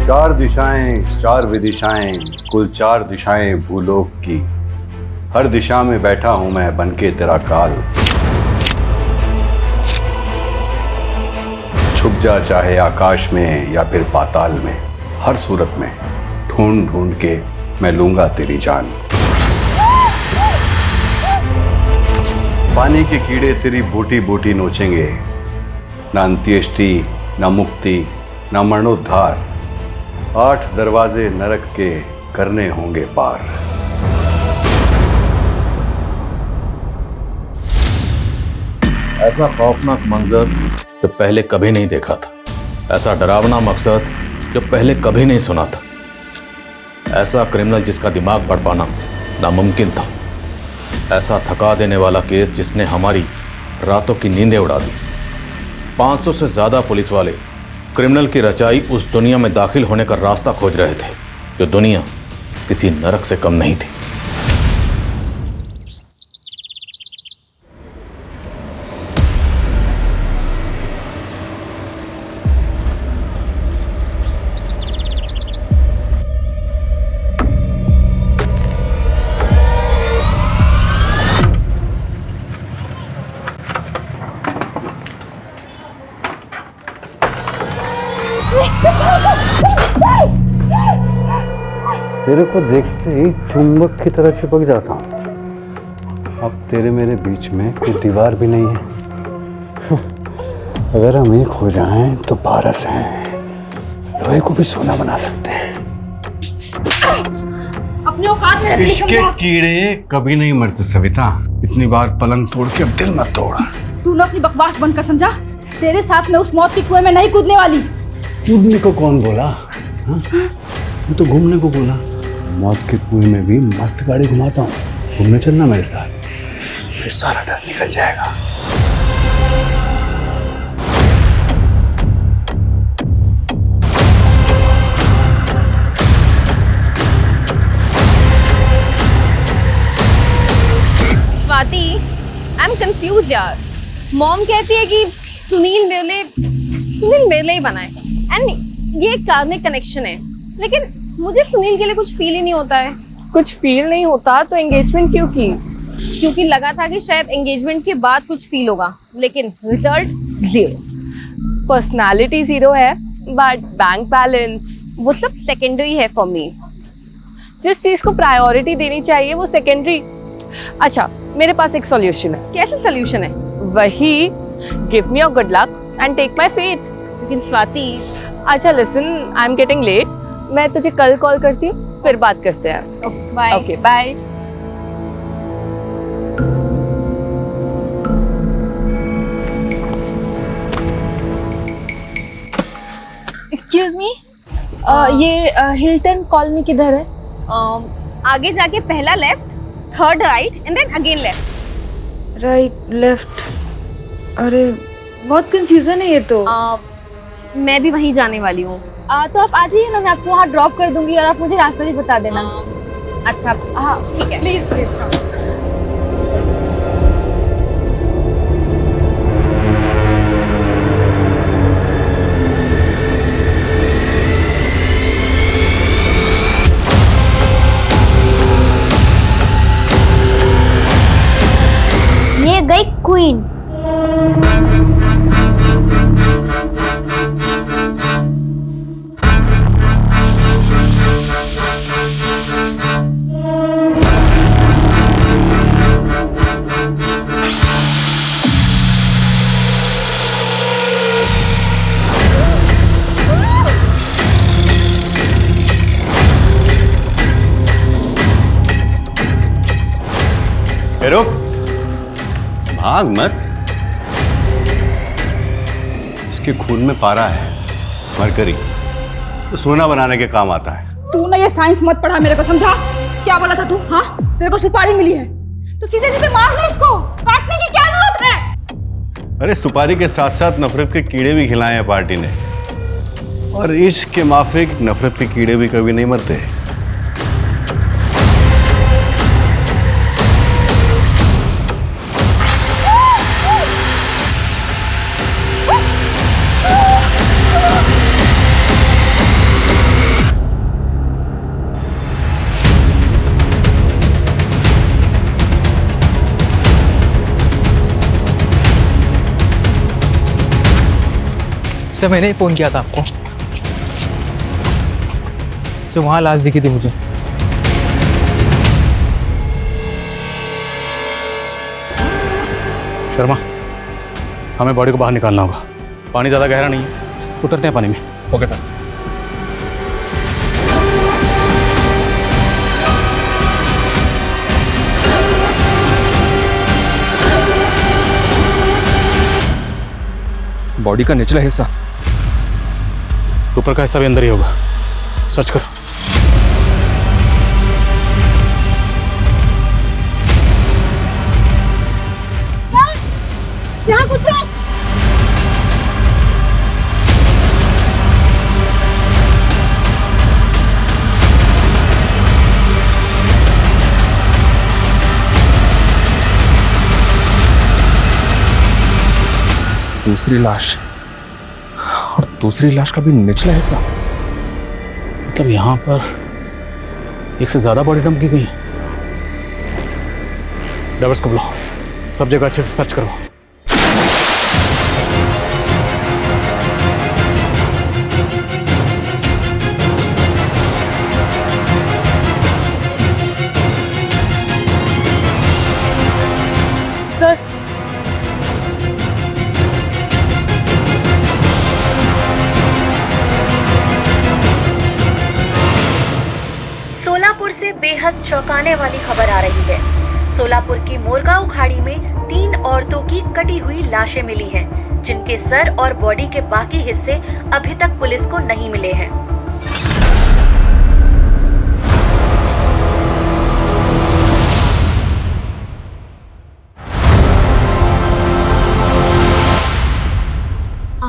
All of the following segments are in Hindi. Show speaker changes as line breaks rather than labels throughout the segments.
चार दिशाएं, चार विदिशाएं, कुल चार दिशाएं भूलोक की। हर दिशा में बैठा हूं मैं बनके तेरा काल। छुप जा चाहे आकाश में या फिर पाताल में, हर सूरत में ढूंढ ढूंढ के मैं लूंगा तेरी जान। पानी के कीड़े तेरी बूटी बूटी नोचेंगे, न अंत्येष्टि, न मुक्ति, न मरणोद्धार। 8 दरवाजे नरक के करने होंगे पार।
ऐसा खौफनाक मंजर जो पहले कभी नहीं देखा था, ऐसा डरावना मकसद जो पहले कभी नहीं सुना था, ऐसा क्रिमिनल जिसका दिमाग पढ़ पाना नामुमकिन था, ऐसा थका देने वाला केस जिसने हमारी रातों की नींदें उड़ा दी। 500 से ज्यादा पुलिस वाले क्रिमिनल की रचाई उस दुनिया में दाखिल होने का रास्ता खोज रहे थे, जो दुनिया किसी नरक से कम नहीं थी।
तेरे को देखते ही चुंबक की तरह चिपक जाता हूं। अब तेरे मेरे बीच में कोई दीवार भी नहीं है। अगर हम एक हो जाएं तो पारस हैं, लोहे को भी सोना बना सकते हैं।
अपने औकात में रहने
इश्क के कीड़े कभी नहीं मरते सविता। इतनी बार पलंग तोड़ के अब दिल मत तोड़।
तू ना अपनी बकवास बंद कर, समझा? तेरे साथ मैं उस मौत के कुएं में नहीं कूदने वाली।
कूदने को कौन बोला? हाँ? मैं तो घूमने को बोला। मौत के कुएं में भी मस्त गाड़ी घुमाता हूँ। घूमने चलना मेरे साथ, फिर सारा डर निकल जाएगा।
स्वाति, आई एम कंफ्यूज यार। मॉम कहती है कि सुनील मेरे लिए ही बना है एंड ये कार्मिक कनेक्शन है, लेकिन मुझे सुनील के लिए कुछ फील ही नहीं होता है।
कुछ फील नहीं होता तो एंगेजमेंट क्यों की?
क्योंकि लगा था कि शायद एंगेजमेंट के बाद कुछ फील होगा, लेकिन रिजल्ट 0।
पर्सनालिटी 0 है बट बैंक बैलेंस
वो सब सेकेंडरी है फॉर मी।
जिस चीज को प्रायोरिटी देनी चाहिए वो सेकेंडरी। अच्छा, मेरे पास एक सॉल्यूशन है।
कैसे सोल्यूशन है?
वही, give me your good luck and take my fate.
लेकिन स्वाति,
अच्छा listen, I am getting late. मैं तुझे कल कॉल करती हूँ, फिर बात करते हैं।
Bye.
Okay bye.
Excuse me, ये हिल्टन कॉलोनी किधर है?
आगे जाके पहला left, third right and then again left.
Right left. अरे बहुत कंफ्यूजन है ये तो।
मैं भी वहीं जाने वाली हूँ।
तो आप आ जाइए ना, मैं आपको वहाँ ड्रॉप कर दूंगी और आप मुझे रास्ता भी बता देना।
अच्छा
हाँ
ठीक है।
Please please.
ये गई क्वीन।
रुक, भाग मत। इसके खून में पारा है, मरकरी, तो सोना बनाने के काम आता है।
तू ना ये साइंस मत पढ़ा मेरे को, समझा? क्या बोला था तू? हाँ, तेरे को सुपारी मिली है तो सीधे सीधे मार ले इसको, काटने की क्या जरूरत है?
अरे सुपारी के साथ साथ नफरत के कीड़े भी खिलाए हैं पार्टी ने, और इश्क के माफिक नफरत के कीड़े भी कभी नहीं मरते।
सर मैंने ही फ़ोन किया था आपको। तो वहाँ लाश दिखी थी मुझे।
शर्मा, हमें बॉडी को बाहर निकालना होगा। पानी ज़्यादा गहरा नहीं है, उतरते हैं पानी में।
Okay sir.
बॉडी का निचला हिस्सा, ऊपर का हिस्सा भी अंदर ही होगा। सर्च करो।
यहाँ कुछ है।
दूसरी लाश, और दूसरी लाश का भी निचला हिस्सा। मतलब यहाँ पर एक से ज्यादा बॉडी डंप की गई है। ड्राइवर्स को बुलाओ, सब जगह अच्छे से सर्च करो।
सर
सोलापुर से बेहद चौंकाने वाली खबर आ रही है। सोलापुर की मोरगांव खाड़ी में 3 औरतों की कटी हुई लाशें मिली हैं, जिनके सर और बॉडी के बाकी हिस्से अभी तक पुलिस को नहीं मिले हैं।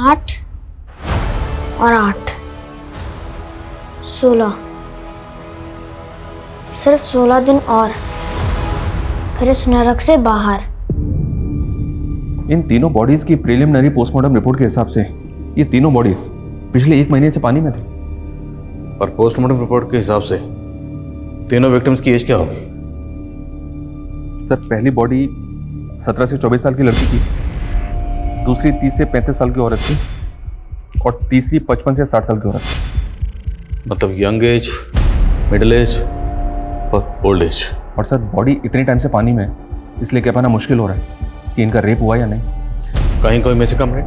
आठ और 8 16। सिर्फ 16 दिन और फिर इस नरक से बाहर।
इन तीनों बॉडीज की प्रीलिमिनरी पोस्टमार्टम रिपोर्ट के हिसाब से ये तीनों बॉडीज पिछले 1 महीने से पानी में थी।
पर पोस्टमार्टम रिपोर्ट के हिसाब से तीनों विक्टिम्स की एज क्या होगी?
सर, पहली बॉडी 17 से 24 साल की लड़की थी, दूसरी 30 से 35 साल की औरत थी, और तीसरी 55 से 60 साल की औरत थी।
मतलब यंग एज, मिडिल एज और ओल्ड एज।
और सर, बॉडी इतने टाइम से पानी में है, इसलिए कह पाना मुश्किल हो रहा है कि इनका रेप हुआ या नहीं।
कहीं कोई में से कम रहे?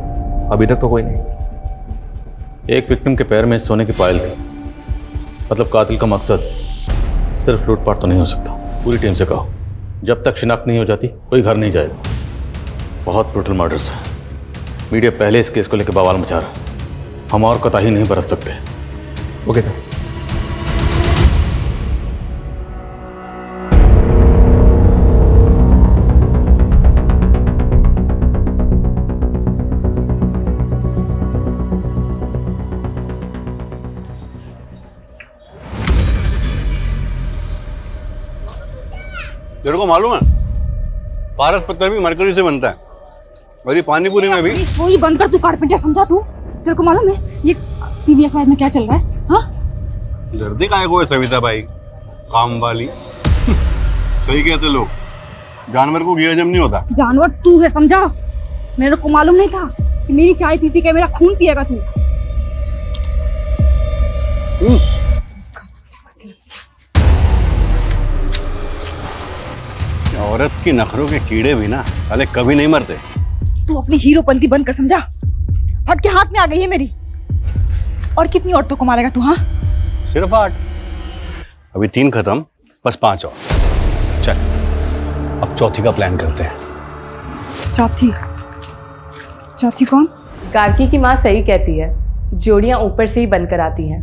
अभी तक तो कोई नहीं।
एक विक्टिम के पैर में सोने की पायल थी। मतलब कातिल का मकसद सिर्फ लूटपाट तो नहीं हो सकता। पूरी टीम से कहो, जब तक शिनाख्त नहीं हो जाती कोई घर नहीं जाएगा। बहुत ब्रूटल मर्डर्स है। मीडिया पहले इस केस को लेकर बवाल मचा रहा है। हम और कोताही नहीं बरत सकते।
Okay sir.
तेरे को मालूम है, पारस पत्थर भी मरकरी से बनता है, और ये पानी पूरी में भी।
पूरी बंद कर, तू कारपेंटर समझा तू। तेरे को मालूम है ये टीवी अखबार में क्या चल रहा है? हाँ,
डरते काहे को है सविता भाई, काम वाली। सही कहते लोग, जानवर को घी हजम नहीं होता।
जानवर तू है, समझा? मेरे को मालूम नहीं था कि मेरी चाय पी पी के मेरा खून पिएगा तू।
औरत की नखरों के कीड़े भी ना साले कभी नहीं मरते।
तू अपनी हीरोपंती बंद कर, समझा? हट के हाथ में आ गई है मेरी। और कितनी औरतों को मारेगा तू? हाँ,
सिर्फ 8। अभी 3 खत्म, बस 5 और। चल, अब चौथी का प्लान करते हैं।
चौथी? चौथी कौन?
गार्गी की माँ सही कहती है, जोड़ियां ऊपर से ही बनकर आती हैं।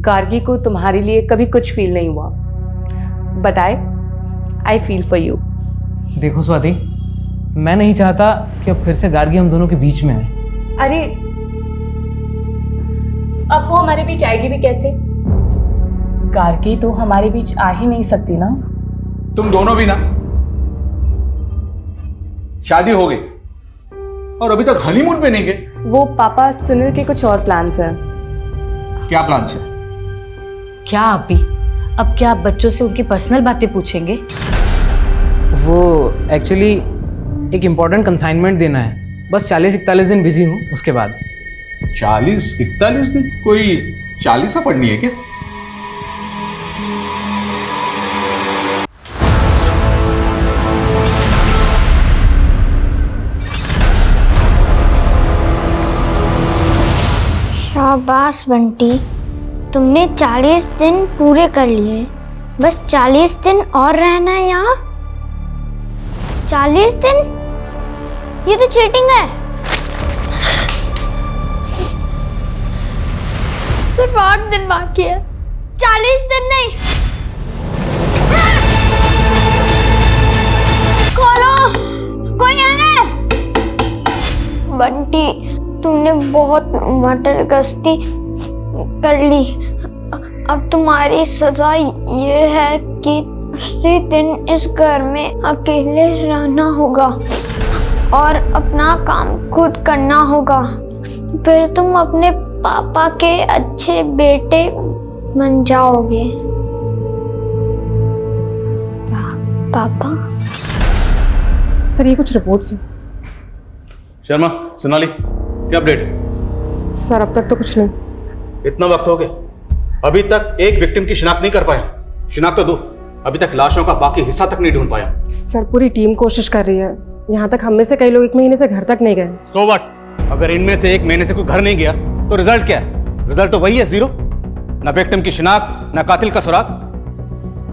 गार्गी को तुम्हारे लिए कभी कुछ फील नहीं हुआ, but I feel for you.
देखो स्वाति, मैं नहीं चाहता कि अब फिर से गार्गी हम दोनों के बीच में आए।
अरे अब वो हमारे बीच आएगी भी कैसे? गार्गी तो हमारे बीच आ ही नहीं सकती ना।
तुम दोनों भी ना, शादी हो गई और अभी तक हनीमून पे नहीं गए।
वो पापा सुनील के कुछ और प्लान्स हैं।
क्या प्लान है?
क्या आप भी? अब क्या आप बच्चों से उनकी पर्सनल बातें पूछेंगे?
वो एक्चुअली एक इम्पोर्टेंट कंसाइनमेंट देना है, बस 40-41 दिन बिजी हूँ, उसके बाद।
40-41 दिन? कोई चालीसा पढ़नी है क्या?
शाबाश बंटी, तुमने 40 दिन पूरे कर लिए। बस 40 दिन और रहना है यहाँ। 40 दिन? ये तो चीटिंग है। सिर्फ 8 दिन बाकी है, 40 दिन नहीं। खोलो, कोई है? बंटी, तुमने बहुत मटर गश्ती कर ली। अब तुम्हारी सजा ये है कि 80 दिन इस घर में अकेले रहना होगा और अपना काम खुद करना होगा। फिर तुम अपने पापा के अच्छे बेटे बन जाओगे। पापा?
सर, ये कुछ रिपोर्ट्स हैं।
शर्मा, सोनाली, क्या अपडेट?
सर, अब तक तो कुछ नहीं।
इतना वक्त हो गया, अभी तक एक विक्टिम की शिनाख्त नहीं कर पाए। शिनाख्त तो दो, अभी तक लाशों का बाकी हिस्सा तक नहीं ढूंढ पाया।
सर, पूरी टीम कोशिश कर रही है। यहाँ तक हम में से कई लोग 1 महीने से घर तक नहीं गए।
So what? अगर इनमें से 1 महीने से कोई घर नहीं गया तो रिजल्ट क्या है? रिजल्ट तो वही है, 0। ना विक्टिम की शिनाख्त, ना कातिल का सुराग।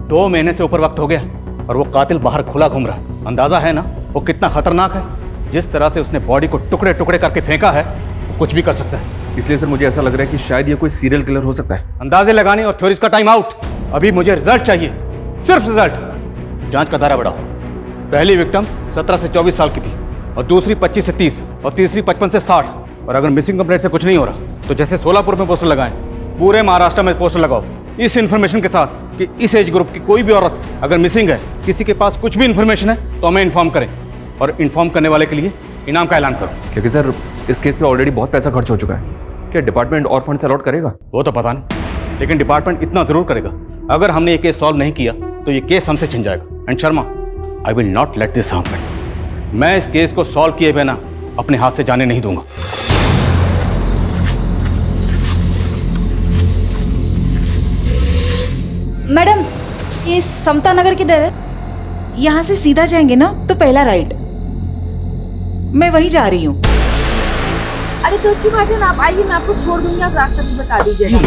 2 महीने से ऊपर वक्त हो गया और वो कातिल बाहर खुला घूम रहा है। अंदाजा है ना वो कितना खतरनाक है? जिस तरह से उसने बॉडी को टुकड़े टुकड़े करके फेंका है, वो कुछ भी कर सकता है।
इसलिए सर मुझे ऐसा लग रहा है कि शायद ये कोई सीरियल किलर हो सकता है।
अंदाजे लगाने और थ्योरीज का टाइम आउट। अभी मुझे रिजल्ट चाहिए, सिर्फ रिजल्ट। जांच का दायरा बढ़ाओ। पहली विक्टिम 17 से 24 साल की थी और दूसरी 25 से 30 और तीसरी 55 से 60। और अगर मिसिंग कंप्लेंट से कुछ नहीं हो रहा तो जैसे सोलापुर में पोस्टर लगाएं, पूरे महाराष्ट्र में पोस्टर लगाओ इस इन्फॉर्मेशन के साथ कि इस एज ग्रुप की कोई भी औरत अगर मिसिंग है, किसी के पास कुछ भी इन्फॉर्मेशन है तो हमें इन्फॉर्म करें और इन्फॉर्म करने वाले के लिए इनाम का ऐलान करो।
लेकिन सर, इस केस पे ऑलरेडी बहुत पैसा खर्च हो चुका है। क्या डिपार्टमेंट और फंड अलॉट करेगा?
वो तो पता नहीं, लेकिन डिपार्टमेंट इतना जरूर करेगा। अगर हमने ये केस सॉल्व नहीं किया तो ये केस हमसे छिन जाएगा। And Sharma, I will not let this happen. मैं इस केस को सॉल्व किए बिना अपने हाथ से जाने नहीं दूंगा।
मैडम, ये समता नगर किधर है?
यहाँ से सीधा जाएंगे ना तो पहला राइट। मैं वहीं जा रही हूँ।
अरे तो अच्छी बात है ना, आप आइए, मैं आपको छोड़ दूंगी, आप रास्ता भी बता दीजिएगा।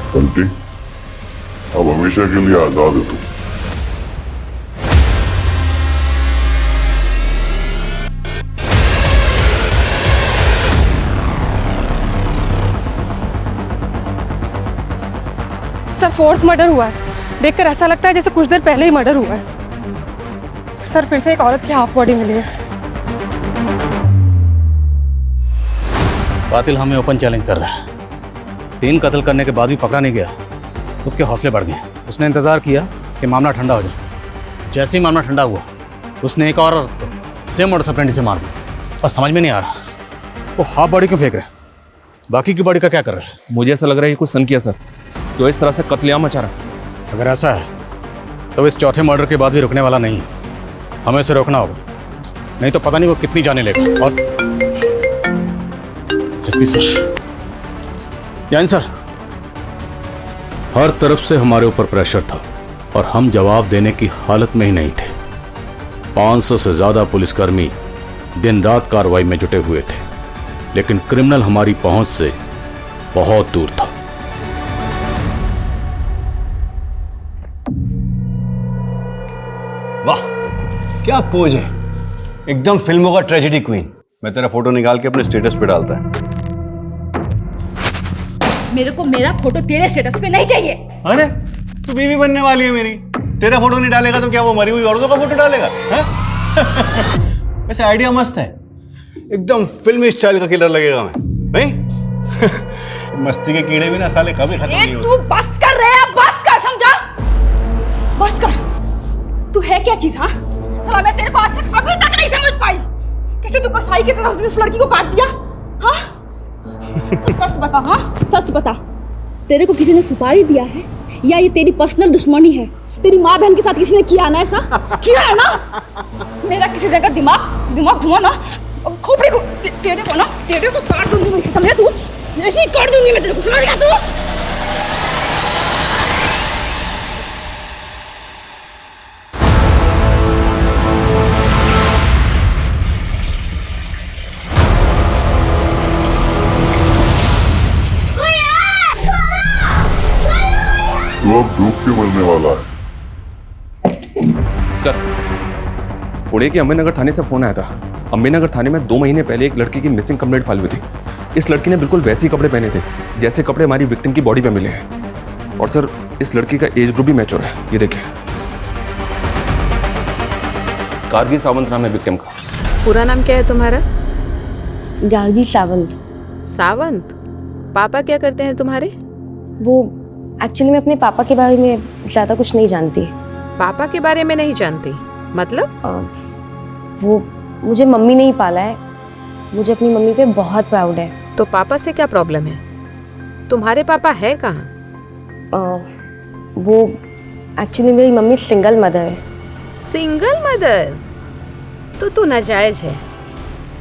बंटी, अब हमेशा के लिए आजाद है तू।
सर, 4th मर्डर हुआ है। देखकर ऐसा लगता है जैसे कुछ देर पहले ही मर्डर हुआ है। सर, फिर से एक औरत की हाफ बॉडी मिली है।
कातिल हमें ओपन चैलेंज कर रहा है। 3 कत्ल करने के बाद भी पकड़ा नहीं गया, उसके हौसले बढ़ गए। उसने इंतजार किया कि मामला ठंडा हो जाए। जैसे ही मामला ठंडा हुआ, उसने एक और औरत को सेम मोडस ऑपरेंडी से मार दिया। और समझ में नहीं आ रहा वो हाफ बॉडी क्यों फेंक रहा है, बाकी की बॉडी का क्या कर रहा है?
मुझे ऐसा लग रहा है ये कुछ सन किया सर, तो इस तरह से कत्लेआम मचा रहा है।
अगर ऐसा है तो इस चौथे मर्डर के बाद भी रुकने वाला नहीं। हमें इसे रोकना होगा, नहीं तो पता नहीं वो कितनी जाने लेगा। और एसपी सर, यानी सर, हर तरफ से हमारे ऊपर प्रेशर था और हम जवाब देने की हालत में ही नहीं थे। 500 से ज्यादा पुलिसकर्मी दिन रात कार्रवाई में जुटे हुए थे, लेकिन क्रिमिनल हमारी पहुंच से बहुत दूर था।
वाह, क्या पोज है, एकदम फिल्मों का ट्रेजेडी क्वीन। मैं तेरा फोटो निकाल के अपने स्टेटस पे डालता है।
मेरे को मेरा फोटो तेरे स्टेटस पे नहीं चाहिए।
अरे, तू बीवी बनने वाली है मेरी, तेरा फोटो नहीं डालेगा तो क्या वो मरी हुई औरतों का फोटो डालेगा? वैसे आइडिया मस्त है, एकदम फिल्मी स्टाइल का किलर लगेगा मैं, नहीं? मस्ती के कीड़े भी ना साले कभी खत्म नहीं होते।
तू बस कर रहे हैं, बस कर, समझा? बस कर। तू है क्या चीज? हाँ साला, मैं तेरे को आज तक अभी तक नहीं समझ पाई। किसी तू कसाई की तरह उस लड़की को काट दिया? हाँ तो सच बता, हाँ सच बता, तेरे को किसी ने सुपारी दिया है या ये तेरी पर्सनल दुश्मनी है? तेरी माँ बहन के साथ किसी ने किया ना ऐसा? किया है ना? मेरा किसी जगह दिमाग घुमा ना, खोपड़ी को तेरे को काट दूंगी मैं, समझा तू? ऐसे ही काट दूंगी मैं तेरे को, समझ गया तू?
तो अब डूब के मरने वाला है।
सर, पुणे के अम्बेनगर थाने से फोन आया था। अम्बेनगर थाने में 2 महीने पहले एक लड़की की मिसिंग कंप्लेंट फाइल हुई थी। इस लड़की ने बिल्कुल वैसे ही कपड़े पहने थे जैसे कपड़े हमारी विक्टिम की बॉडी पे मिले हैं। और सर, इस लड़की का एज ग्रुप भी मैच हो रहा है, ये देखिए। गार्गी सावंत नाम है विक्टिम का।
पूरा नाम क्या है तुम्हारा?
गार्गी सावंत।
सावंत? पापा क्या करते हैं तुम्हारे?
वो एक्चुअली मैं अपने पापा के बारे में ज़्यादा कुछ नहीं जानती।
पापा के बारे में नहीं जानती मतलब?
वो मुझे मम्मी ने ही पाला है, मुझे अपनी मम्मी पे बहुत प्राउड है।
तो पापा से क्या प्रॉब्लम है? तुम्हारे पापा है कहाँ?
वो एक्चुअली मेरी मम्मी सिंगल मदर है।
Single mother? तो तू नाजायज है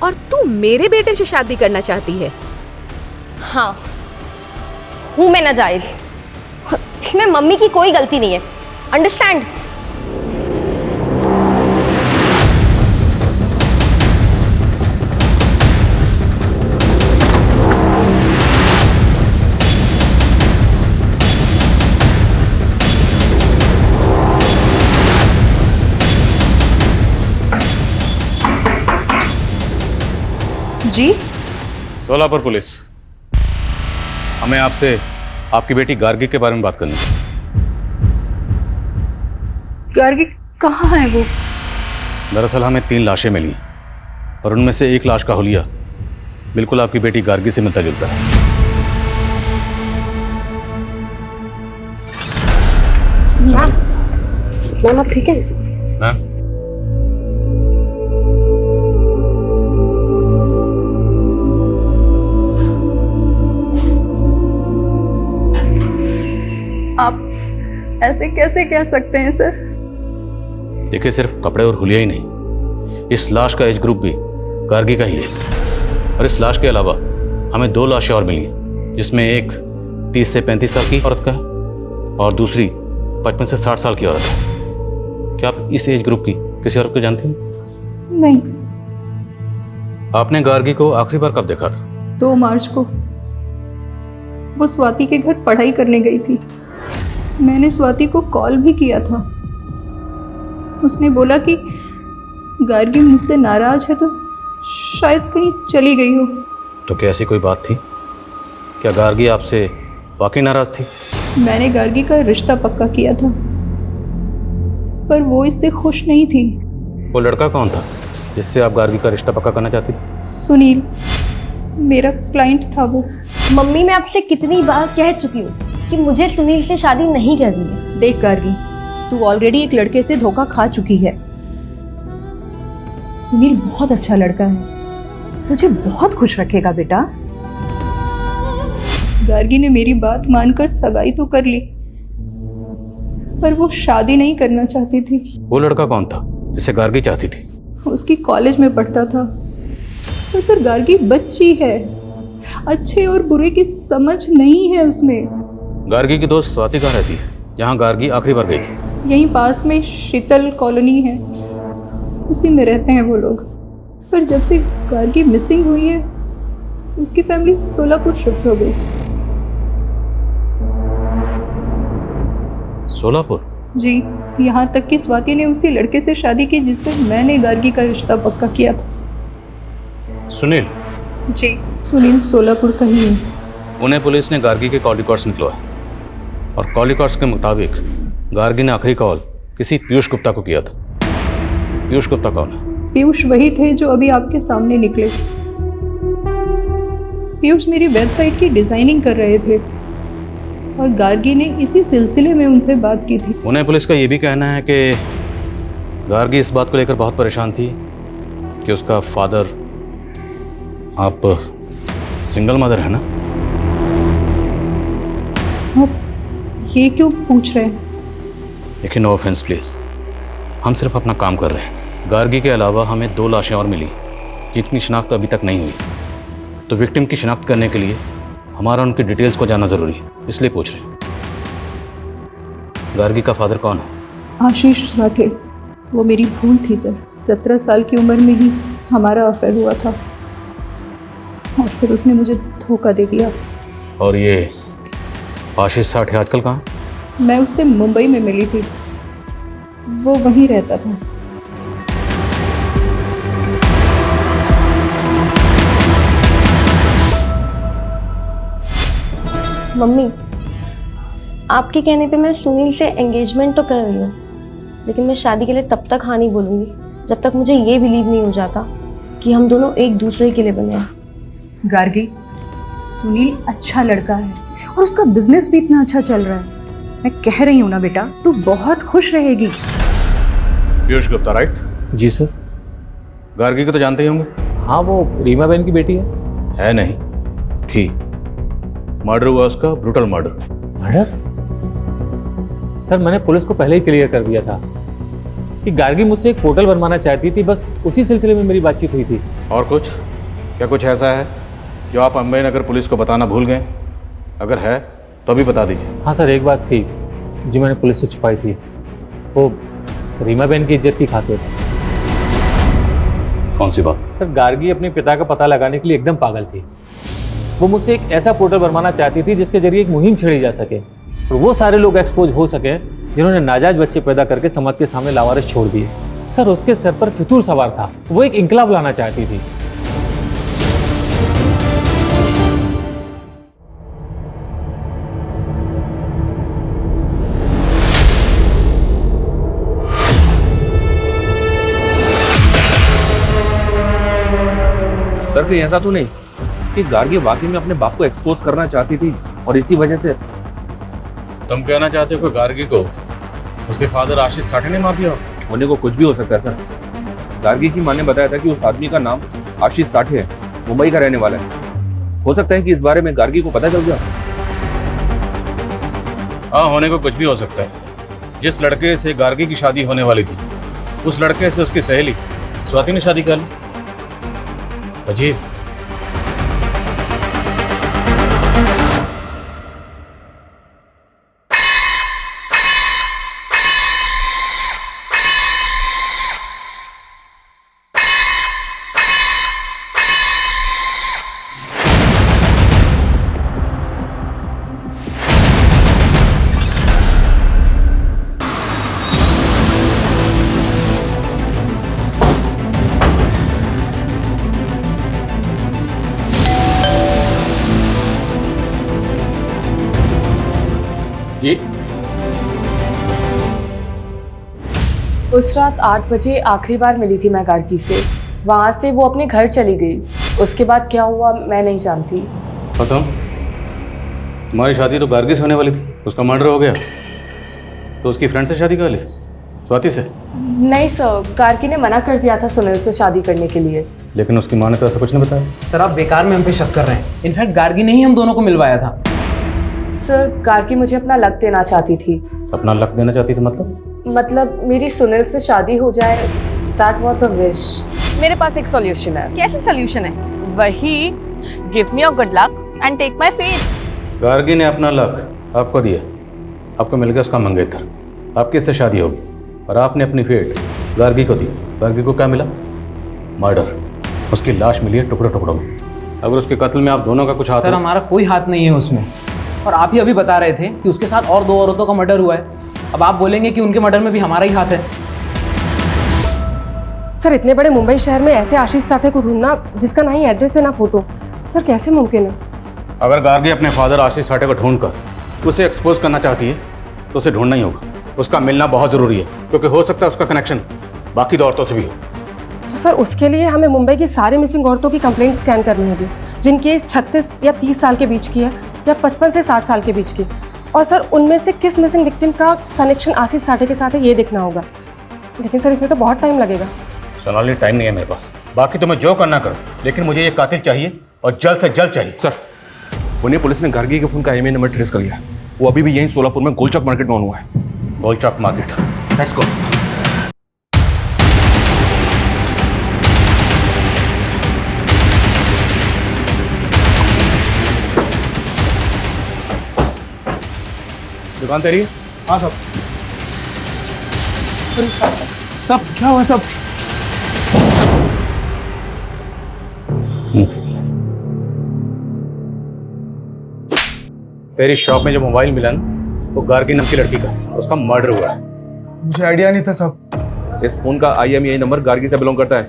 और तू मेरे बेटे से शादी करना चाहती है?
हाँ हूँ मैं नाजायज, इसमें मम्मी की कोई गलती नहीं है, अंडरस्टैंड?
जी?
सोलापुर पुलिस, हमें आपसे आपकी बेटी गार्गी के बारे में बात करनी है।
गार्गी कहाँ है वो?
दरअसल हमें 3 लाशें मिली और उनमें से एक लाश का हुलिया बिल्कुल आपकी बेटी गार्गी से मिलता जुलता है।
मैम आप ठीक है?
मैम,
आप ऐसे कैसे कह सकते हैं सर?
देखिए, सिर्फ कपड़े और हुलिया ही नहीं, इस लाश का एज ग्रुप भी गार्गी का ही है। और इस लाश के अलावा हमें 2 लाशें और मिली हैं, जिसमें एक 30 से 35 साल की औरत का है और दूसरी 55 से 60 साल की औरत है। क्या आप इस एज ग्रुप की किसी औरत को जानती हैं?
नहीं।
आपने गार्गी को आखिरी बार कब देखा था?
2 मार्च को। वो स्वाति के घर पढ़ाई करने गई थी। मैंने स्वाति को कॉल भी किया था। उसने बोला कि गार्गी मुझसे नाराज है तो शायद कहीं चली गई हो।
तो क्या ऐसी कोई बात थी? क्या गार्गी आपसे वाकई नाराज थी?
मैंने गार्गी का रिश्ता पक्का किया था पर वो इससे खुश नहीं थी।
वो लड़का कौन था जिससे आप गार्गी का रिश्ता पक्का करना चाहती थी?
सुनील, मेरा क्लाइंट था वो।
मम्मी, मैं आपसे कितनी बार कह चुकी हूँ कि मुझे सुनील से शादी नहीं करनी है।
देख गार्गी, तू ऑलरेडी एक लड़के से धोखा खा चुकी है। सुनील बहुत अच्छा लड़का है, तुझे बहुत खुश रखेगा बेटा। गार्गी ने मेरी बात मानकर सगाई तो कर ली पर वो शादी नहीं करना चाहती थी।
वो लड़का कौन था जिसे गार्गी चाहती थी?
उसकी कॉलेज में पढ़ता था। पर सर, गार्गी बच्ची है, अच्छे और बुरे की समझ नहीं है उसमें।
गार्गी की दोस्त स्वाति कहाँ रहती है जहाँ गार्गी आखिरी बार गई थी?
यहीं पास में शीतल कॉलोनी है, उसी में रहते हैं वो लोग। पर जब से गार्गी मिसिंग हुई है उसकी फैमिली सोलापुर शिफ्ट हो गई।
सोलापुर?
जी, यहाँ तक कि स्वाति ने उसी लड़के से शादी की जिससे मैंने गार्गी का रिश्ता पक्का किया था।
सुनील?
जी, सुनील सोलापुर का ही है।
उन्हें पुलिस ने गार्गी के कॉल रिकॉर्ड्स निकलवाए और कॉल रिकॉर्ड्स के मुताबिक गार्गी ने आखिरी कॉल किसी पीयूष गुप्ता को किया था। पीयूष गुप्ता कौन है?
पीयूष वही थे जो अभी आपके सामने निकले। पीयूष मेरी वेबसाइट की डिजाइनिंग कर रहे थे और गार्गी ने इसी सिलसिले में उनसे बात की थी।
उन्हें पुलिस का ये भी कहना है कि गार्गी इस बात को लेकर बहुत परेशान थी कि उसका फादर, आप सिंगल मदर है ना?
आप ये क्यों पूछ रहे हैं?
देखिए, नो ऑफेंस प्लीज, हम सिर्फ अपना काम कर रहे हैं। गार्गी के अलावा हमें 2 लाशें और मिली जिनकी शिनाख्त अभी तक नहीं हुई, तो विक्टिम की शिनाख्त करने के लिए हमारा उनकी डिटेल्स को जानना जरूरी है, इसलिए पूछ रहे हैं। गार्गी का फादर कौन है?
आशीष साठे। वो मेरी भूल थी सर। 17 साल की उम्र में ही हमारा अफेयर हुआ था और फिर उसने मुझे धोखा दे दिया।
और ये आशीष साठे आजकल कहाँ?
मैं उससे मुंबई में मिली थी, वो वहीं रहता था।
मम्मी, आपके कहने पे मैं सुनील से एंगेजमेंट तो कर रही हूँ, लेकिन मैं शादी के लिए तब तक हाँ नहीं बोलूँगी जब तक मुझे ये बिलीव नहीं हो जाता कि हम दोनों एक दूसरे के लिए बने हैं।
गार्गी, सुनील अच्छा लड़का है और उसका बिजनेस भी इतना अच्छा चल रहा है। मैं कह रही हूँ ना बेटा, तू बहुत खुश रहेगी।
पीयूष गुप्ता, राइट?
जी सर।
गार्गी को तो जानते ही होंगे।
हाँ, वो रीमा बहन की बेटी
है नहीं, थी। मर्डर हुआ उसका, ब्रूटल मर्डर।
मर्डर? सर, मैंने पुलिस को पहले ही क्लियर कर दिया था कि गार्गी मुझसे एक पोर्टल बनवाना चाहती थी, बस उसी सिलसिले में मेरी बातचीत हुई थी।
और कुछ? क्या कुछ ऐसा है जो आप अंबेनगर पुलिस को बताना भूल गए? अगर है तो अभी बता दीजिए।
हाँ सर, एक बात थी जो मैंने पुलिस से छुपाई थी, वो रीमा बहन की इज्जत की खातिर।
कौन सी बात?
सर, गार्गी अपने पिता का पता लगाने के लिए एकदम पागल थी। वो मुझसे एक ऐसा पोर्टल बनवाना चाहती थी जिसके जरिए एक मुहिम छेड़ी जा सके और वो सारे लोग एक्सपोज हो सके जिन्होंने नाजायज बच्चे पैदा करके समाज के सामने लावारिस छोड़ दिए। सर, उसके सर पर फितूर सवार था, वो एक इंकलाब लाना चाहती थी।
सर, कहीं ऐसा तो नहीं कि गार्गी वाकई में अपने बाप को एक्सपोज करना चाहती थी और इसी वजह से?
तुम कहना चाहते हो कि गार्गी को उसके फादर आशीष साठे ने मार दिया?
होने को कुछ भी हो सकता है सर। गार्गी की मां ने बताया था कि उस आदमी का नाम आशीष साठे है, मुंबई का रहने वाला है। हो सकता है कि इस बारे में गार्गी को पता चल गया।
हाँ, होने को कुछ भी हो सकता है। जिस लड़के से गार्गी की शादी होने वाली थी, उस लड़के से उसकी सहेली स्वाति ने शादी कर ली। अजीब।
जी? उस रात 8 बजे आखिरी बार मिली थी मैं गार्गी से। वहां से वो अपने घर चली गई। उसके बाद क्या हुआ मैं नहीं जानती।
खत्म? तुम्हारी शादी तो गार्गी से होने वाली थी, उसका मर्डर हो गया, तो उसकी फ्रेंड से शादी कर ली? स्वाति से?
नहीं सर, गार्गी ने मना कर दिया था सुनील से शादी करने के लिए।
लेकिन उसकी माँ ने तो ऐसा कुछ नहीं बताया।
सर, आप बेकार में हम पे शक कर रहे हैं। इनफैक्ट गार्गी ने ही हम दोनों को मिलवाया था।
सर, गार्गी मुझे अपना लक देना चाहती थी।
अपना लक देना चाहती थी
मतलब मेरी सुनील से शादी हो जाए। That was a wish. मेरे पास एक सॉल्यूशन है।
कैसे सॉल्यूशन है?
वही, give me your good luck and take my faith.
Gargi ने अपना लक आपको दिया, आपको मिल गया उसका मंगेतर, आपकी इससे शादी होगी, और आपने अपनी फेट गार्गी को दी। गार्गी को क्या मिला? मर्डर। उसकी लाश मिली है टुकड़ों टुकड़ों में। अगर उसके कत्ल में आप दोनों का कुछ हाथ?
सर, हमारा कोई हाथ नहीं है उसमें, और आप ही अभी बता रहे थे कि उसके साथ और 2 औरतों का मर्डर हुआ है। अब आप बोलेंगे कि उनके मर्डर में भी हमारा ही हाथ है।
सर, इतने बड़े मुंबई शहर में ऐसे आशीष साठे को ढूंढना जिसका ना ही एड्रेस है ना फोटो, सर कैसे मुमकिन है?
अगर गार्गी अपने फादर आशीष साठे को ढूंढकर उसे एक्सपोज करना चाहती है तो उसे ढूंढना ही होगा। उसका मिलना बहुत जरूरी है, क्योंकि हो सकता है उसका कनेक्शन बाकी 2 औरतों से भी हो।
तो सर, उसके लिए हमें मुंबई की सारी मिसिंग औरतों की कंप्लेंट स्कैन करनी होगी,
जिनकी 36 या 30 साल के बीच की है या 55 से 60 साल के बीच की। और सर उनमें से किस मिसिंग विक्टिम का कनेक्शन आशीष साठे के साथ है ये देखना होगा। लेकिन सर इसमें तो बहुत टाइम लगेगा।
सोनाली टाइम नहीं है मेरे पास, बाकी तो मैं जो करना करूँ, लेकिन मुझे ये कातिल चाहिए और जल्द से जल्द चाहिए।
सर पुणे पुलिस ने गार्गी के फोन का IMEI नंबर ट्रेस कर लिया। वो अभी भी यहीं सोलापुर में गोलचौक मार्केट में ऑन हुआ है।
गोलचौक मार्केट, लेट्स गो।
दुकान तेरी है?
हाँ सब। सब क्या हुआ सब?
तेरी शॉप में जो मोबाइल मिला ना, वो गार्गी नाम की लड़की का, उसका मर्डर हुआ है।
मुझे आइडिया नहीं था सब।
इस फोन का IMEI नंबर गार्गी से बिलोंग करता है।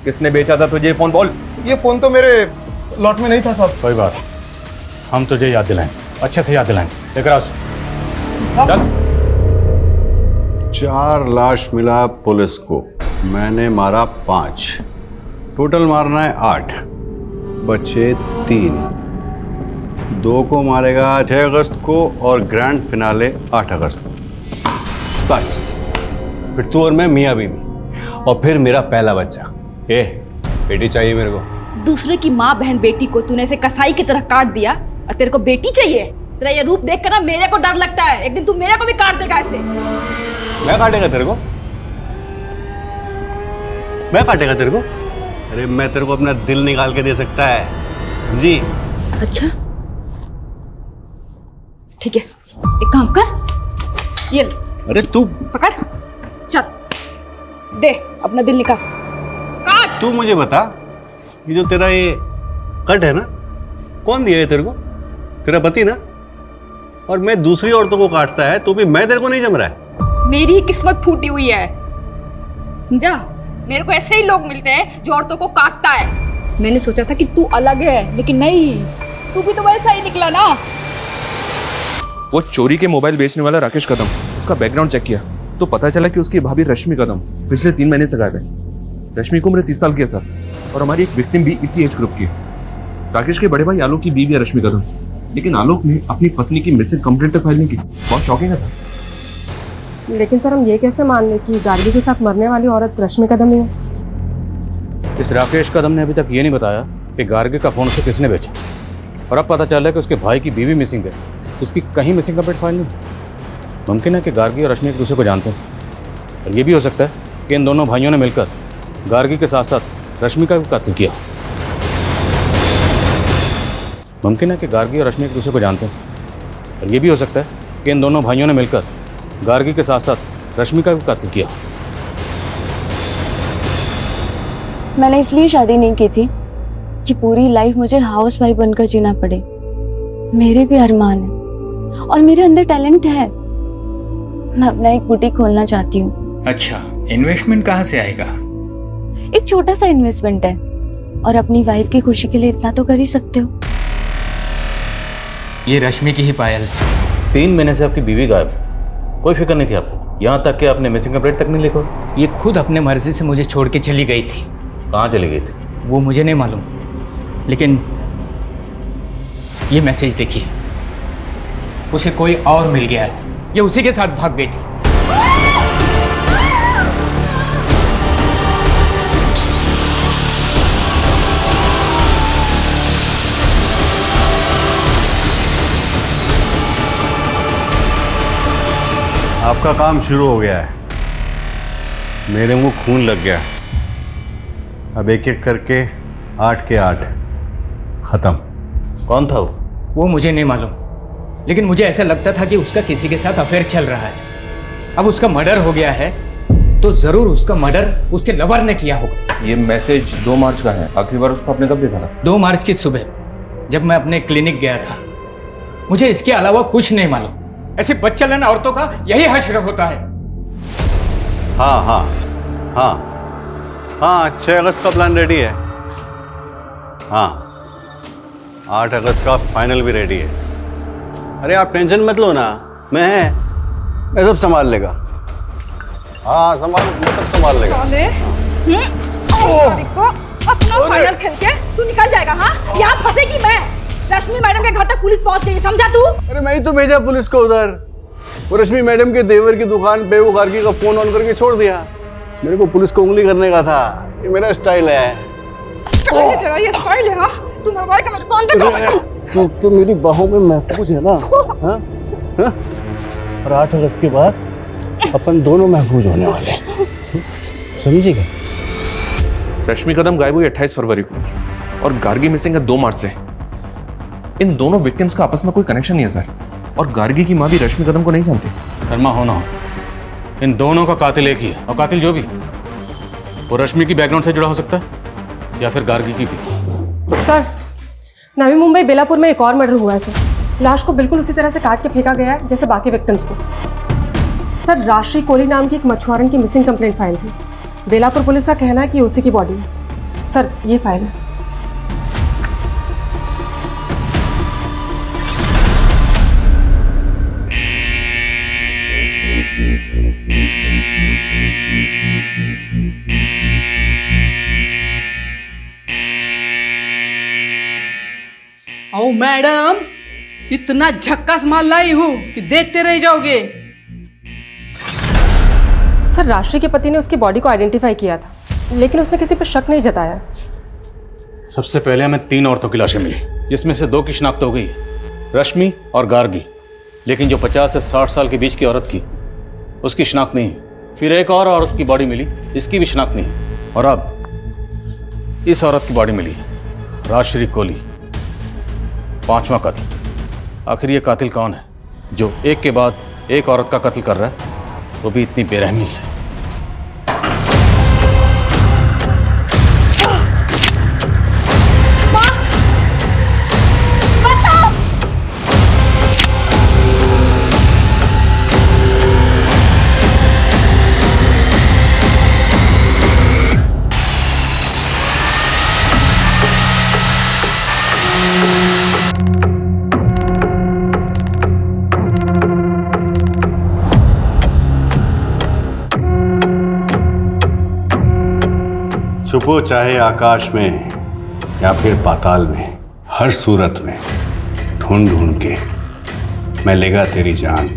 किसने बेचा था तुझे ये फोन बोल?
ये फोन तो मेरे लॉट में नहीं था सब।
कोई बात, हम तुझे याद दिलाएं, अच्छे से याद दिलाएं। लेकर आओ। 4 लाश मिला पुलिस को, मैंने मारा 5, टोटल मारना है 8, बचे 3। 2 को मारेगा 6 अगस्त को और ग्रैंड फिनाले 8 अगस्त को। बस फिर तू और मैं मियाँ बीवी, और फिर मेरा पहला बच्चा। बेटी चाहिए मेरे को।
दूसरे की माँ बहन बेटी को तूने ऐसे कसाई की तरह काट दिया और तेरे को बेटी चाहिए। तेरा ये रूप देख कर ना मेरे को डर लगता है, एक दिन तू मेरे को भी काट देगा ऐसे।
मैं काटेगा तेरे को? मैं काटेगा तेरे को? अरे मैं तेरे को अपना दिल निकाल के दे सकता है, समझी?
अच्छा ठीक है, एक काम कर, ये ले।
अरे तू
पकड़, चल दे अपना दिल निकाल, काट।
तू मुझे बता, ये जो तेरा ये कट है ना, कौन दिया है तेरे को? तेरा पति ना? और मैं दूसरी औरतों को काटता है तो भी मैं तेरे को नहीं जम रहा है।
मेरी ही किस्मत फूटी हुई है, समझा? मेरे को ऐसे ही लोग मिलते हैं जो औरतों को काटता है। मैंने सोचा था कि तू अलग है, लेकिन नहीं, तू भी तो वैसा ही निकला ना।
वो चोरी के मोबाइल बेचने वाला राकेश कदम, उसका बैकग्राउंड चेक किया तो पता चला कि उसकी भाभी रश्मि कदम पिछले 3 महीने से गायब है। रश्मि की उम्र 30 साल की है सर, और हमारी एक विक्टिम भी इसी एज ग्रुप की है। राकेश के बड़े भाई आलोक की बीवी है रश्मि कदम, लेकिन आलोक ने अपनी पत्नी की मिसिंग कंप्लेंट तक फाइल नहीं की। बहुत शॉकिंग है सर।
लेकिन सर हम ये कैसे मान लें कि गार्गी के साथ मरने वाली औरत रश्मि कदम ही है?
इस राकेश कदम ने अभी तक ये नहीं बताया कि गार्गी का फोन उसे किसने बेचा, और अब पता चला कि उसके भाई की बीवी मिसिंग है, इसकी कहीं मिसिंग कंप्लेंट फाइल नहीं। मुमकिन है कि गार्गी और रश्मि एक दूसरे को जानते हैं, और ये भी हो सकता है कि इन दोनों भाइयों ने मिलकर गार्गी के साथ साथ रश्मि का भी कत्ल किया। मुमकिन है कि गार्गी और रश्मि एक दूसरे को जानते हैं, और ये भी हो सकता है कि इन दोनों भाइयों ने मिलकर गार्गी के साथ साथ रश्मि का भी कत्ल किया।
मैंने इसलिए शादी नहीं की थी कि पूरी लाइफ मुझे हाउस वाइफ बनकर जीना पड़े। मेरे भी अरमान है और मेरे अंदर टैलेंट है। मैं अपना एक बुटीक खोलना चाहती हूँ।
अच्छा, इन्वेस्टमेंट कहाँ से आएगा?
एक छोटा सा इन्वेस्टमेंट है, और अपनी वाइफ की खुशी के लिए इतना तो कर ही सकते हो।
ये रश्मि की ही पायल है।
3 महीने से आपकी बीवी गायब, कोई फिक्र नहीं थी आपको, यहाँ तक कि आपने मिसिंग कंप्लेंट तक नहीं लिखा।
ये खुद अपने मर्जी से मुझे छोड़ के चली गई थी।
कहाँ चली गई थी?
वो मुझे नहीं मालूम, लेकिन ये मैसेज देखिए, उसे कोई और मिल गया है, ये उसी के साथ भाग गई थी।
आपका काम शुरू हो गया है, मेरे मुंह खून लग गया। अब एक एक करके 8 के 8 खत्म। कौन था वो?
वो मुझे नहीं मालूम, लेकिन मुझे ऐसा लगता था कि उसका किसी के साथ अफेयर चल रहा है। अब उसका मर्डर हो गया है तो जरूर उसका मर्डर उसके लवर ने किया होगा।
ये मैसेज 2 मार्च का है। आखिरी बार उसको आपने कब देखा था?
2 मार्च की सुबह, जब मैं अपने क्लिनिक गया था। मुझे इसके अलावा कुछ नहीं मालूम। ऐसे बच्चालन औरतों का यही हश्र होता है।
हाँ हाँ हाँ हाँ, 6 अगस्त का प्लान रेडी है। हाँ, 8 अगस्त का फाइनल भी रेडी है। अरे आप टेंशन मत लो ना, मैं सब संभाल लेगा। हाँ संभाल, मैं सब संभाल लेगा।
देखो अपना फाइनल खेल के तू निकल जाएगा। हाँ, यहाँ फंसेगी मैं। रश्मि मैडम के घर तक पुलिस पहुंच गई, समझा तू?
अरे मैं ही तो भेजा पुलिस को उधर। वो रश्मि मैडम के देवर की दुकान पे वो गार्गी का फोन ऑन करके छोड़ दिया। मेरे को पुलिस को उंगली करने का था, ये मेरा स्टाइल है।
तेरा ये स्टाइल है? हाँ, तू मरवाएगा मैं कौन देखा?
तो मेरी बाहों में महफूज है ना? हाँ? हाँ? और 8 अगस्त के बाद अपन दोनों महफूज होने वाले हैं, समझी क्या?
रश्मि कदम गायब हुई 28 फरवरी को और गार्गी मिसिंग है 2 मार्च से। इन दोनों विक्टिम्स का आपस में कोई कनेक्शन नहीं है सर, और गार्गी की माँ भी रश्मि कदम को नहीं जानती।
शर्मा हो ना हो, इन दोनों का कातिल एक ही है, और कातिल जो भी वो रश्मि की बैकग्राउंड से जुड़ा हो सकता है या फिर गार्गी की भी।
सर, नवी मुंबई बेलापुर में एक और मर्डर हुआ है सर। लाश को बिल्कुल उसी तरह से काट के फेंका गया है जैसे बाकी विक्टिम्स को। सर, राशि कोहली नाम की एक मछुआरन की मिसिंग कंप्लेंट फाइल थी। बेलापुर पुलिस का कहना है कि उसी की बॉडी है। सर, ये फाइल है।
ओ मैडम, इतना झक्कास माल लाई हूँ कि देखते रह जाओगे।
सर, राशि के पति ने उसकी बॉडी को आइडेंटिफाई किया था, लेकिन उसने किसी पर शक नहीं जताया।
सबसे पहले हमें 3 औरतों की लाशें मिली, जिसमें से 2 की शिनाख्त हो गई, रश्मि और गार्गी। लेकिन जो 50 से 60 साल के बीच की औरत की, उसकी शिनाख्त नहीं है। फिर एक और औरत की बॉडी मिली, इसकी भी शिनाख्त नहीं है। और अब इस औरत की बॉडी मिली, राजश्री कोहली, 5वां कत्ल। आखिर ये कातिल कौन है जो एक के बाद एक औरत का कत्ल कर रहा है, वो भी इतनी बेरहमी से?
छुपो चाहे आकाश में या फिर पाताल में, हर सूरत में ढूंढ ढूंढ के मैं लेगा तेरी जान।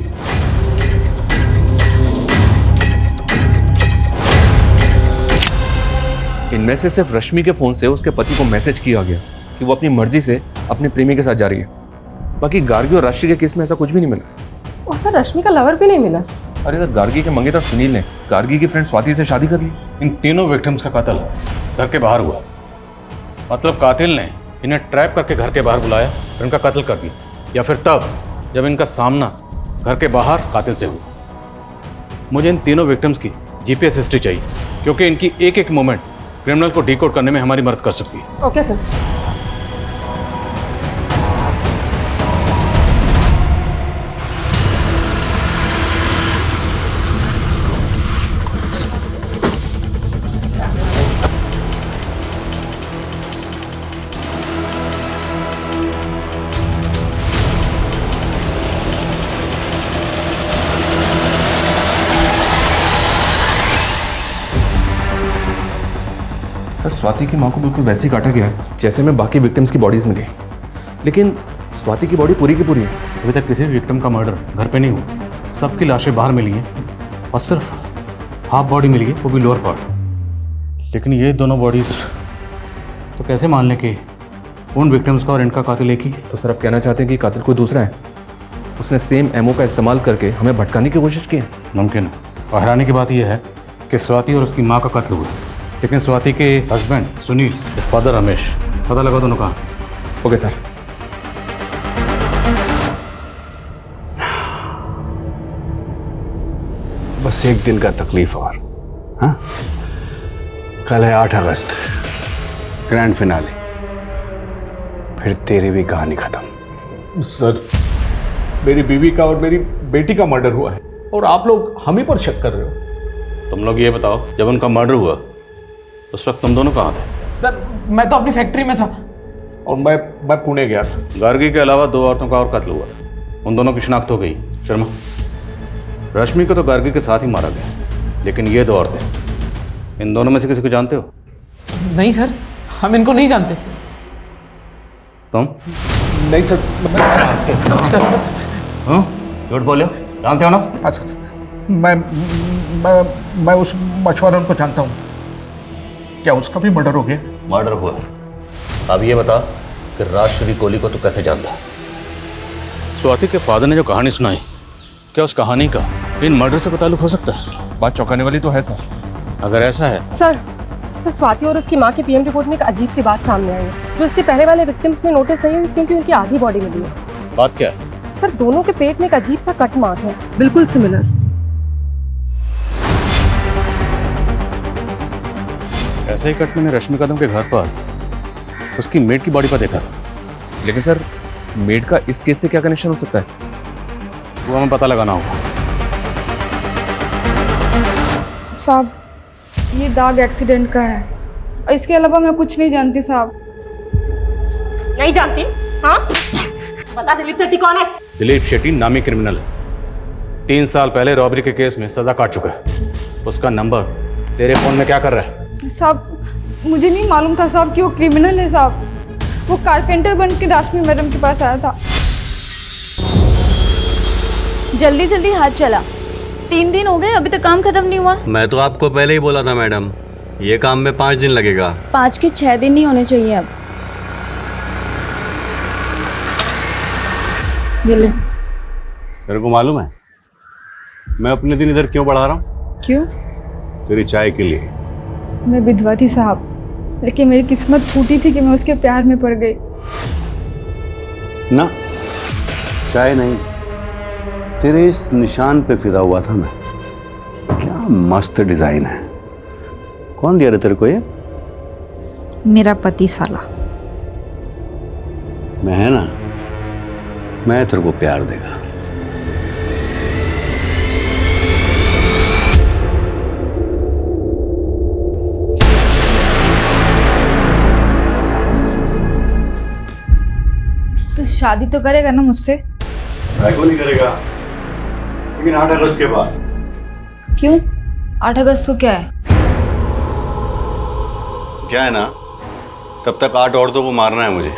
इनमें से सिर्फ रश्मि के फोन से उसके पति को मैसेज किया गया कि वो अपनी मर्जी से अपने प्रेमी के साथ जा रही है। बाकी गार्गी और राशि के केस में ऐसा कुछ भी नहीं मिला।
और सर, रश्मि का लवर भी नहीं मिला।
अरे सर, गार्गी के मंगेतर सुनील ने गार्गी की फ्रेंड स्वाति से शादी कर ली।
इन तीनों विक्टिम्स का कत्ल घर के बाहर हुआ। मतलब कातिल ने इन्हें ट्रैप करके घर के बाहर बुलाया और इनका कत्ल कर दिया, या फिर तब जब इनका सामना घर के बाहर कातिल से हुआ। मुझे इन तीनों विक्टिम्स की जीपीएस हिस्ट्री चाहिए, क्योंकि इनकी एक एक मोमेंट क्रिमिनल को डिकोड करने में हमारी मदद कर सकती है।
Okay sir.
सर, स्वाति की माँ को बिल्कुल वैसे ही काटा गया है जैसे में बाकी विक्टिम्स की बॉडीज मिली, लेकिन स्वाति की बॉडी पूरी की पूरी है।
अभी तक किसी भी विक्टिम का मर्डर घर पे नहीं हुआ। सबकी लाशें बाहर मिली हैं और सिर्फ हाफ बॉडी मिली है, वो भी लोअर पार्ट। लेकिन ये दोनों बॉडीज तो कैसे मान लें कि उन विक्टिम्स का और इनका कातिल एक ही?
तो सर, आप कहना चाहते हैं कि कातिल कोई दूसरा है? उसने सेम एमओ का इस्तेमाल करके हमें भटकाने की कोशिश की है?
मुमकिन है। और हैरानी की बात यह है कि स्वाति और उसकी माँ का कत्ल हुआ, लेकिन स्वाति के हस्बैंड सुनील, फादर रमेश, पता लगा दोनों कहाँ?
Okay sir.
बस एक दिन का तकलीफ और। हाँ, कल है 8 अगस्त, ग्रैंड फिनाले, फिर तेरी भी कहानी खत्म।
सर, मेरी बीवी का और मेरी बेटी का मर्डर हुआ है और आप लोग हम ही पर शक कर रहे हो।
तुम लोग ये बताओ, जब उनका मर्डर हुआ उस वक्त तुम दोनों कहाँ थे?
सर, मैं तो अपनी फैक्ट्री में था और मैं पुणे गया था।
गार्गी के अलावा 2 औरतों का और कत्ल हुआ था, उन दोनों की शिनाख्त हो गई। शर्मा, रश्मि को तो गार्गी के साथ ही मारा गया, लेकिन ये 2 औरतें, इन दोनों में से किसी को जानते हो?
नहीं सर।
हम इनको नहीं जानते।
तुम?
नहीं सर।
झूठ बोले, जानते हो ना?
हाँ सर, मैं उस मछुआरन को जानता हूँ। क्या उसका भी मर्डर हो गया?
मर्डर हुआ। अब ये बता कि राजश्री कोहली को तू कैसे जानता? स्वाति के फादर ने जो कहानी सुनाई, क्या उस कहानी का इन मर्डर से ताल्लुक हो सकता है?
बात चौंकाने वाली तो है सर।
अगर ऐसा है
सर स्वाति और उसकी माँ की पीएम रिपोर्ट में एक अजीब सी बात सामने आई है जो इसके पहले वाले विक्टिम्स में नोटिस नहीं हुई, क्योंकि उनकी आधी बॉडी मिली है।
बात क्या है?
सर दोनों के पेट में एक अजीब सा कट मार्क है, बिल्कुल सिमिलर।
ऐसा ही कट मैंने रश्मि कदम के घर पर उसकी मेड की बॉडी पर देखा था।
लेकिन सर मेड का इस केस से क्या कनेक्शन हो सकता है?
वो हमें पता लगाना होगा।
साहब ये दाग एक्सीडेंट का है और इसके अलावा मैं कुछ नहीं जानती साहब।
नहीं जानती? हाँ बता, दिलीप शेट्टी कौन है?
दिलीप शेट्टी नामी क्रिमिनल है। 3 साल पहले रॉबरी के केस में सजा काट चुका है। उसका नंबर तेरे फोन में क्या कर रहा है?
साहब मुझे नहीं मालूम था साहब कि वो क्रिमिनल है साहब। वो कारपेंटर बन के रश्मि मैडम के पास आया था।
जल्दी जल्दी हाथ चला, 3 दिन हो गए अभी तक काम खत्म नहीं हुआ।
मैं तो आपको पहले ही बोला था मैडम, ये काम में 5 दिन लगेगा।
5 के 6 दिन नहीं होने चाहिए अब। ये ले।
तेरे को मालूम है मैं अपने दिन इधर क्यों बढ़ा रहा हूँ?
क्यों?
तेरी चाय के लिए।
मैं विधवा थी साहब, लेकिन मेरी किस्मत फूटी थी कि मैं उसके प्यार में पड़ गई।
ना चाय नहीं, तेरे इस निशान पे फिदा हुआ था मैं। क्या मस्त डिजाइन है। कौन दिया रे तेरे को ये?
मेरा पति साला।
मैं है ना, मैं तेरे को प्यार देगा।
तो शादी तो करेगा ना मुझसे?
क्यों नहीं करेगा, लेकिन 8 अगस्त के बाद।
क्यों? 8 अगस्त को क्या है?
क्या है ना, तब तक 8 औरतों को मारना है मुझे।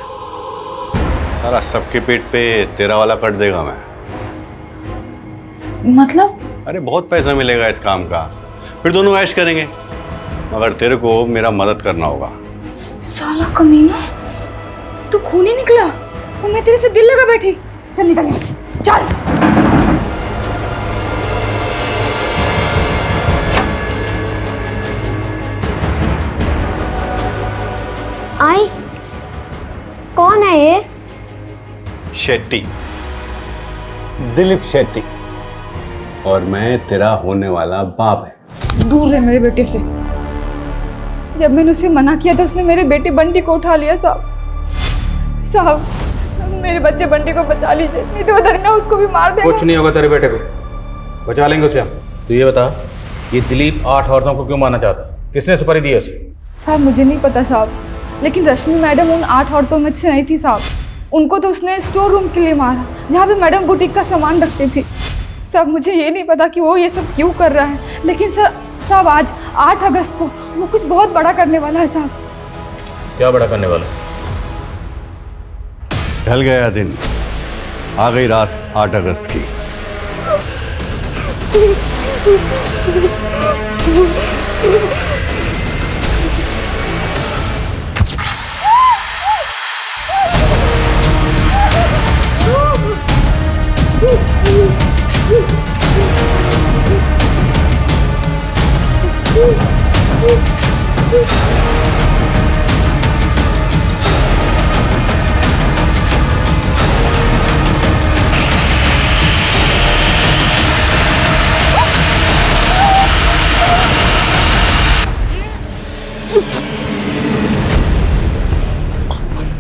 सारा सबके पेट पे तेरा वाला कट देगा मैं।
मतलब?
अरे बहुत पैसा मिलेगा इस काम का, फिर दोनों ऐश करेंगे, मगर तेरे को मेरा मदद करना होगा।
साला कमीना, तू खूनी निकला और मैं तेरे से दिल लगा बैठी। चल निकल यहाँ से, चल।
आई कौन है ये?
शेट्टी, दिलीप शेट्टी, और मैं तेरा होने वाला बाप है।
दूर रहे मेरे बेटे से। जब मैंने उसे मना किया तो उसने मेरे बेटे बंटी को उठा लिया साहब। साहब मेरे बच्चे बंटी को बचा लीजिए, नहीं तो उधर ना उसको भी मार देगा।
कुछ नहीं होगा तेरे बेटे को, बचा लेंगे उसे हम। तो ये बता, ये दिलीप 8 औरतों को क्यों मारना चाहता? किसने सुपारी दी है उसे?
साहब मुझे नहीं पता साहब, लेकिन रश्मि मैडम उन 8 औरतों में से नहीं थी साहब। उनको तो उसने स्टोर रूम के लिए मारा, जहाँ पे मैडम बुटीक का सामान रखती थी। साहब मुझे ये नहीं पता कि वो ये सब क्यों कर रहा है, लेकिन साहब आज 8 अगस्त को वो कुछ बहुत बड़ा करने वाला है साहब।
क्या बड़ा करने वाला?
ढल गया दिन, आ गई रात 8 अगस्त की।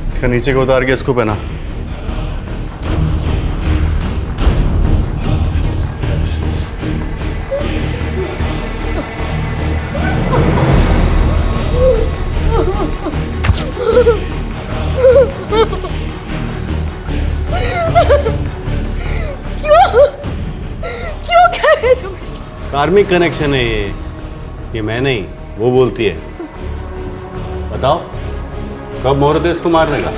इसका नीचे को उतार के इसको पहना।
क्यों कह रहे तुम?
कार्मिक कनेक्शन है ये मैं नहीं, वो बोलती है। बताओ कब मुहूर्त है इसको मारने का?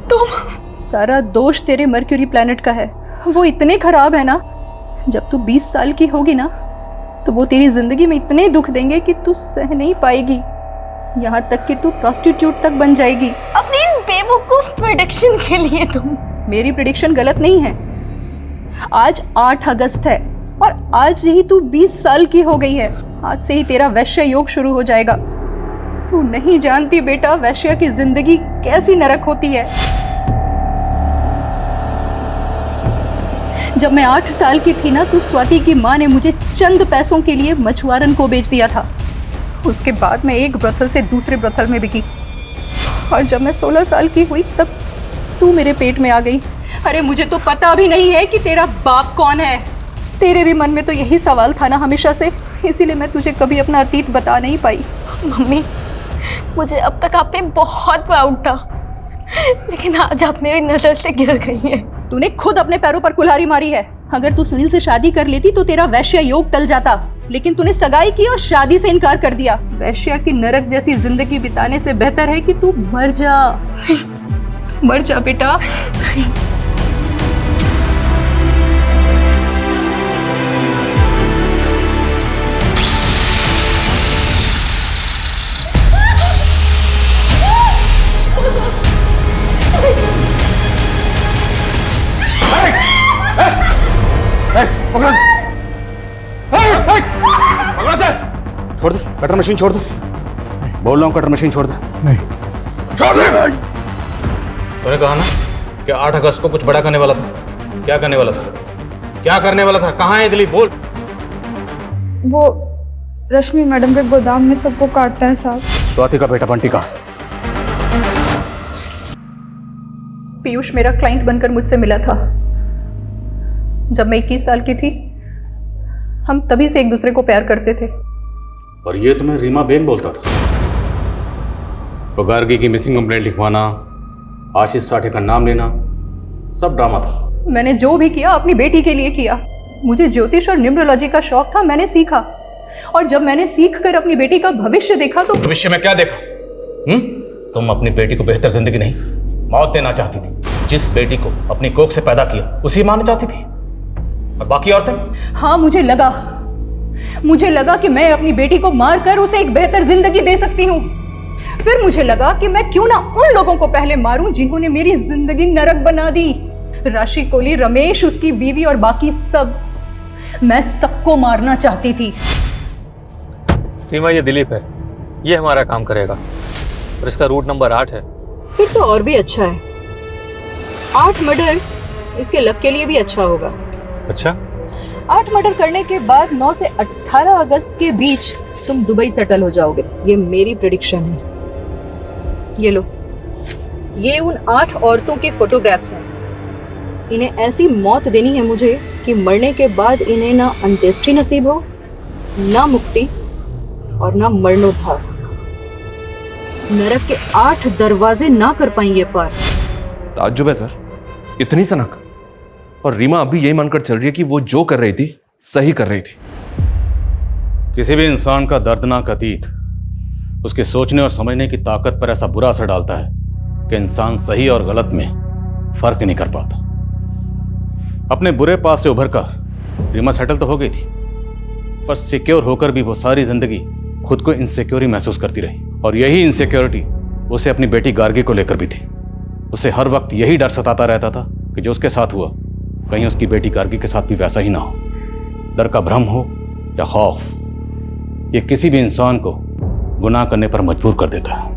तुम सारा दोष तेरे मर्क्यूरी प्लैनेट का है। वो इतने खराब है ना, जब तू 20 साल की होगी ना तो वो तेरी जिंदगी में इतने दुख देंगे कि तू सह नहीं पाएगी। यहाँ तक कि तू प्रोस्टिट्यूट तक बन जाएगी।
अपनी इन बेवकूफ प्रेडिक्शन के लिए तुम।
मेरी प्रेडिक्शन गलत नहीं है। आज 8 अगस्त है और आज ही तू 20 साल की हो गई है। आज से ही तेरा वैश्य योग शुरू हो जाएगा। तू नहीं जानती बेटा, वैश्य की जिंदगी कैसी नरक होती है। जब मैं 8 साल की थी ना, तो स्वाति की माँ ने मुझे चंद पैसों के लिए मछुआरन को बेच दिया था। उसके बाद मैं एक ब्रथल से दूसरे ब्रथल में बिकी और जब मैं 16 साल की हुई तब तू मेरे पेट में आ गई। अरे मुझे तो पता भी नहीं है कि तेरा बाप कौन है। तेरे भी मन में तो यही सवाल था ना हमेशा से, इसीलिए मैं तुझे कभी अपना अतीत बता नहीं पाई।
मम्मी, मुझे अब तक आप पे बहुत प्राउड था, लेकिन आज आप मेरी नजर से गिर गई हैं।
तूने खुद अपने पैरों पर कुल्हाड़ी मारी है। अगर तू सुनील से शादी कर लेती तो तेरा वैश्य योग टल जाता, लेकिन तूने सगाई की और शादी से इनकार कर दिया। वैश्य की नरक जैसी जिंदगी बिताने से बेहतर है कि तू मर जा। मर जा बेटा।
छोड़ दे कटर मशीन, छोड़ दे। बोल रहा हूँ कटर मशीन छोड़ दे।
नहीं छोड़ दे। तूने कहा ना कि 8 अगस्त को कुछ बड़ा करने वाला था। क्या करने वाला था? क्या करने वाला था? कहाँ है दिलीप? बोल।
वो रश्मि मैडम के गोदाम में सबको काटता है साहब।
स्वाति का बेटा बंटी का।
पीयूष मेरा क्लाइंट बनकर मुझसे मिला था जब मैं 21 साल की थी। हम तभी से एक दूसरे को प्यार करते थे।
और ये तुम्हें रीमा बेन बोलता था? तो गार्गी की मिसिंग कंप्लेंट लिखवाना, आशीष साठे का नाम लेना, सब ड्रामा था।
मैंने जो भी किया अपनी बेटी के लिए किया। मुझे ज्योतिष और न्यूमरोलॉजी का शौक था, मैंने सीखा। और जब मैंने सीख कर अपनी बेटी का भविष्य देखा तो
भविष्य में क्या देखा? तुम अपनी बेटी को बेहतर जिंदगी नहीं, मौत देना चाहती थी। जिस बेटी को अपनी कोख से पैदा किया उसी मारना चाहती थी। और बाकी औरतें?
हाँ, मुझे लगा कि मैं अपनी बेटी को मारकर उसे एक बेहतर जिंदगी दे सकती हूँ। फिर मुझे लगा कि मैं क्यों ना उन लोगों को पहले मारूं जिन्होंने मेरी जिंदगी नरक बना दी। राशि कोली, रमेश, उसकी बीवी और बाकी सब। मैं सबको मारना चाहती थी।
सीमा, ये दिलीप है, ये हमारा काम करेगा और इसका रूट नंबर 8 है।
फिर तो और भी अच्छा है। 8 मर्डर्स इसके लक के लिए भी अच्छा होगा।
अच्छा,
8 मर्डर करने के बाद 9 से 18 अगस्त के बीच तुम दुबई सेटल हो जाओगे। ये मेरी प्रेडिक्शन है। ये लो, ये उन 8 औरतों के फोटोग्राफ्स हैं। इन्हें ऐसी मौत देनी है मुझे कि मरने के बाद इन्हें ना अंत्येष्टि नसीब हो, ना मुक्ति और ना मरणोद्धार। नरक के 8 दरवाजे ना कर पाएंगे पार।
ताज्जुब है सर, इतनी सनक। और रीमा अभी यही मानकर चल रही है कि वो जो कर रही थी सही कर रही थी।
किसी भी इंसान का दर्दनाक अतीत उसके सोचने और समझने की ताकत पर ऐसा बुरा असर डालता है कि इंसान सही और गलत में फर्क नहीं कर पाता। अपने बुरे पास से उभरकर रीमा सेटल तो हो गई थी, पर सिक्योर होकर भी वो सारी जिंदगी खुद को इनसिक्योर महसूस करती रही। और यही इनसिक्योरिटी उसे अपनी बेटी गार्गी को लेकर भी थी। उसे हर वक्त यही डर सताता रहता था कि जो उसके साथ हुआ कहीं उसकी बेटी गार्गी के साथ भी वैसा ही ना हो। डर का भ्रम हो या खौफ, ये किसी भी इंसान को गुनाह करने पर मजबूर कर देता है।